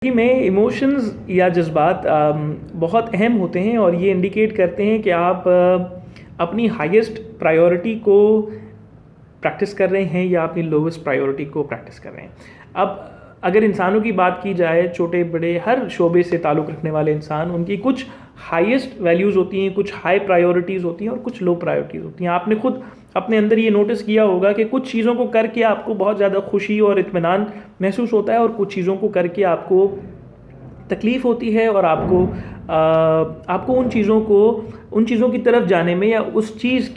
ज़िंदगी में इमोशंस या जज़्बात बहुत अहम होते हैं और ये इंडिकेट करते हैं कि आप अपनी हाईएस्ट प्रायोरिटी को प्रैक्टिस कर रहे हैं या अपनी लोवेस्ट प्रायोरिटी को प्रैक्टिस कर रहे हैं। अब अगर इंसानों की बात की जाए, छोटे बड़े हर शोबे से ताल्लुक़ रखने वाले इंसान, उनकी कुछ हाईएस्ट वैल्यूज़ होती हैं, कुछ हाई प्रायोरिटीज़ होती हैं और कुछ लो प्रायोरिटीज़ होती हैं। आपने खुद अपने अंदर ये नोटिस किया होगा कि कुछ चीज़ों को करके आपको बहुत ज़्यादा खुशी और इत्मीनान महसूस होता है और कुछ चीज़ों को करके आपको तकलीफ़ होती है और आपको उन चीज़ों की तरफ जाने में या उस चीज़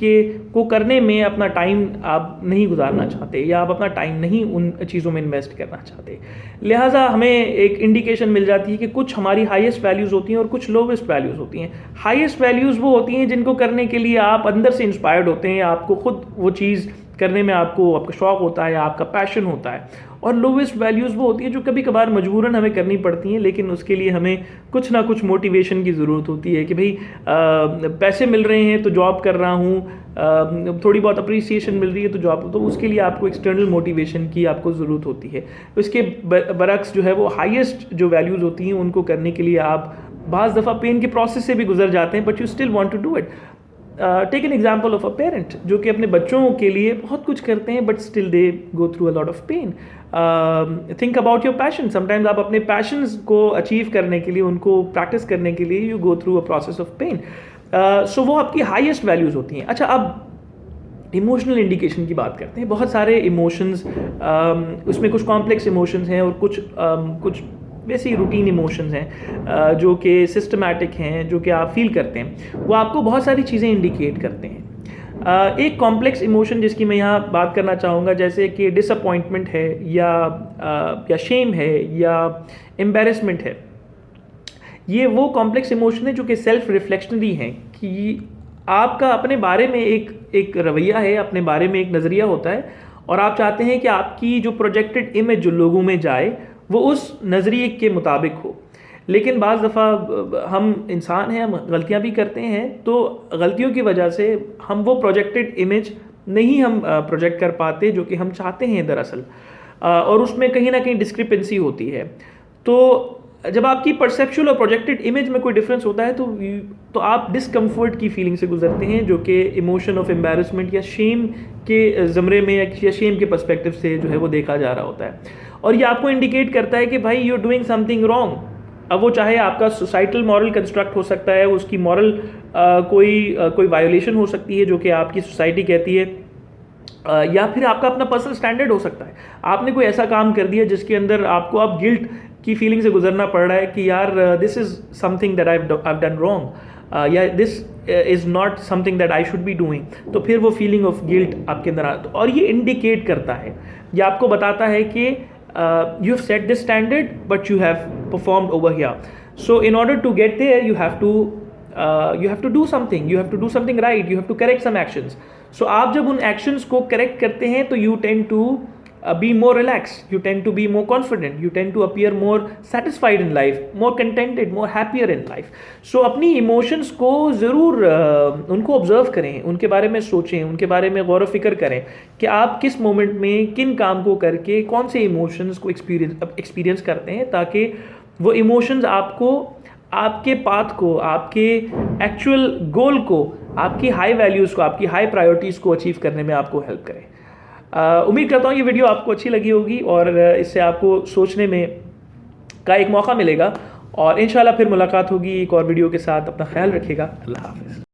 को करने में अपना टाइम आप नहीं गुजारना चाहते या आप अपना टाइम नहीं उन चीज़ों में इन्वेस्ट करना चाहते। लिहाजा हमें एक इंडिकेशन मिल जाती है कि कुछ हमारी हाईएस्ट वैल्यूज़ होती हैं और कुछ लोवेस्ट वैल्यूज़ होती हैं। हाईएस्ट वैल्यूज़ वो होती हैं जिनको करने के लिए आप अंदर से इंस्पायर्ड होते हैं, आपको खुद वो चीज़ करने में आपका शौक़ होता है, आपका पैशन होता है। और लोवेस्ट वैल्यूज़ वो होती हैं जो कभी कभार मजबूरन हमें करनी पड़ती हैं, लेकिन उसके लिए हमें कुछ ना कुछ मोटिवेशन की ज़रूरत होती है कि भाई पैसे मिल रहे हैं तो जॉब कर रहा हूँ, थोड़ी बहुत अप्रिसिएशन मिल रही है तो जॉब, तो उसके लिए आपको एक्सटर्नल मोटिवेशन की आपको ज़रूरत होती है। उसके बरक्स जो है वो हाईएस्ट जो वैल्यूज़ होती हैं उनको करने के लिए आप बाज़ दफ़ा पेन के प्रोसेस से भी गुजर जाते हैं, but you still want to do it. Take an example of a parent जो कि अपने बच्चों के लिए बहुत कुछ करते हैं but still they go through a lot of pain. Think about your passion. Sometimes आप अपने पैशंस को अचीव करने के लिए, उनको प्रैक्टिस करने के लिए you go through a process of pain. So वो आपकी हाईएस्ट वैल्यूज़ होती हैं। अच्छा, अब इमोशनल इंडिकेशन की बात करते हैं। बहुत सारे इमोशंस, उसमें कुछ कॉम्प्लेक्स इमोशंस हैं और कुछ वैसे रूटीन इमोशंस हैं जो कि सिस्टमैटिक हैं, जो कि आप फील करते हैं। वो आपको बहुत सारी चीज़ें इंडिकेट करते हैं। एक कॉम्प्लेक्स इमोशन जिसकी मैं यहाँ बात करना चाहूँगा, जैसे कि डिसअपॉइंटमेंट है या शेम है या एम्बैरेसमेंट है। ये वो कॉम्प्लेक्स इमोशन है जो कि सेल्फ रिफ्लेक्शनरी हैं कि आपका अपने बारे में एक रवैया है, अपने बारे में एक नज़रिया होता है और आप चाहते हैं कि आपकी जो प्रोजेक्टेड इमेज जो लोगों में जाए वो उस नज़रिए के मुताबिक हो। लेकिन बाज़ दफ़ा हम इंसान हैं, हम गलतियां भी करते हैं, तो गलतियों की वजह से हम वो प्रोजेक्टेड इमेज नहीं हम प्रोजेक्ट कर पाते जो कि हम चाहते हैं दरअसल, और उसमें कहीं ना कहीं डिस्क्रिपेंसी होती है। तो जब आपकी परसेप्चुअल और प्रोजेक्टेड इमेज में कोई डिफरेंस होता है तो आप डिसकम्फर्ट की फीलिंग से गुजरते हैं, जो कि इमोशन ऑफ एम्बैरेसमेंट या शेम के ज़मरे में या शेम के पर्सपेक्टिव से जो है वो देखा जा रहा होता है। और ये आपको इंडिकेट करता है कि भाई you are doing something wrong. अब वो चाहे आपका सोसाइटल मॉरल कंस्ट्रक्ट हो सकता है, उसकी मॉरल कोई वायोलेशन हो सकती है जो कि आपकी सोसाइटी कहती है, या फिर आपका अपना पर्सनल स्टैंडर्ड हो सकता है। आपने कोई ऐसा काम कर दिया जिसके अंदर आपको अब गिल्ट की फीलिंग से गुजरना पड़ रहा है कि यार this is something that I have done wrong, या this is not something that I should be doing. तो फिर वो फीलिंग ऑफ गिल्ट आपके अंदर आता है और ये इंडिकेट करता है, ये आपको बताता है कि you have set this standard but you have performed over here. So in order to get there you have to do something, you have to do something right, you have to correct some actions. So आप जब उन actions को correct करते हैं तो you tend to be more relaxed, you tend to be more confident, you tend to appear more satisfied in life, more contented, more happier in life. So अपनी emotions को ज़रूर उनको observe करें, उनके बारे में सोचें, उनके बारे में गौर व फिक्र करें कि आप किस मोमेंट में किन काम को करके कौन से emotions को एक्सपीरियंस करते हैं, ताकि वो emotions आपको आपके पाथ को, आपके एक्चुअल गोल को, आपकी हाई वैल्यूज़ को, आपकी हाई प्रायोरिटीज़ को अचीव करने में आपको हेल्प करें। उम्मीद करता हूँ ये वीडियो आपको अच्छी लगी होगी और इससे आपको सोचने में का एक मौका मिलेगा और इंशाल्लाह फिर मुलाकात होगी एक और वीडियो के साथ। अपना ख्याल रखिएगा। अल्लाह हाफ़िज़।